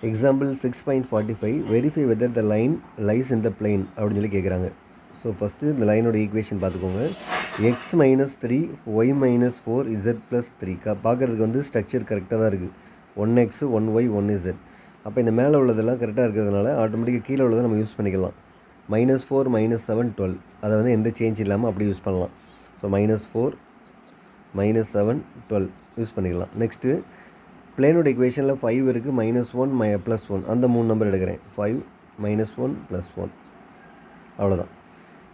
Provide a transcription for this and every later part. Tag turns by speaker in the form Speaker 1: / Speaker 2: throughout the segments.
Speaker 1: Example 6.45 verify whether the line lies in the plane அப்படின்னு சொல்லி கேட்குறாங்க. ஸோ ஃபஸ்ட்டு இந்த லைனோட ஈக்குவேஷன் பார்த்துக்கோங்க. X minus 3 y minus 4 z plus 3 பார்க்குறதுக்கு வந்து ஸ்ட்ரக்சர் கரெக்டாக தான் இருக்குது. 1x 1y 1z. அப்போ இந்த மேலே உள்ளதெல்லாம் கரெக்டாக இருக்கிறதுனால ஆட்டோமேட்டிக்காக கீழே உள்ளதை நம்ம யூஸ் பண்ணிக்கலாம். -4 -7 12 அதை வந்து எந்த சேஞ்ச் இல்லாமல் அப்படி யூஸ் பண்ணலாம். ஸோ -4 -7 12 யூஸ் பண்ணிக்கலாம். நெக்ஸ்ட்டு பிளேனோட இக்குவேஷனில் 5 இருக்குது, -1 +1 அந்த 3 நம்பர் எடுக்கிறேன். 5 -1 +1 அவ்வளோதான்.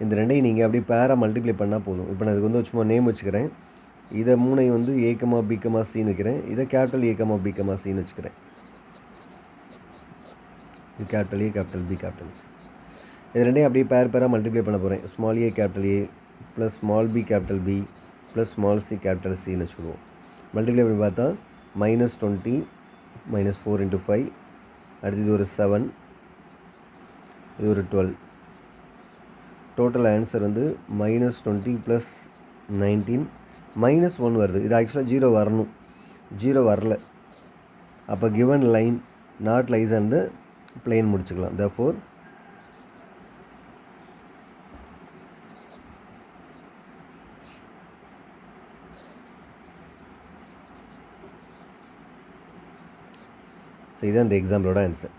Speaker 1: இந்த ரெண்டையும் நீங்கள் அப்படியே பேராக மல்டிப்ளை பண்ணால் போதும். இப்போ நான் இதுக்கு வந்து சும்மா நேம் வச்சுக்கிறேன். இதை 3 வந்து A, B, Cன்னு வைக்கிறேன். இதை கேபிட்டல் A, B, Cன்னு வச்சுக்கிறேன். இது capital A, capital B, capital C. இது ரெண்டையும் அப்படியே பேராக மல்டிப்ளை பண்ண போகிறேன். Small a capital A plus small b capital B plus small c capital Cன்னு வச்சுக்குவோம். மல்டிப்ளை பண்ணி பார்த்தா -20 -4 × 5, அடுத்து இது ஒரு 7, இது ஒரு 12. டோட்டல் ஆன்சர் வந்து -20 + 19 -1 வருது. இது ஆக்சுவலாக 0 வரணும், 0 வரல. அப்போ given line not lies on the plane முடிச்சுக்கலாம். therefore ஸோ இதுதான் இந்த எக்ஸாம்பிளோட ஆன்சர்.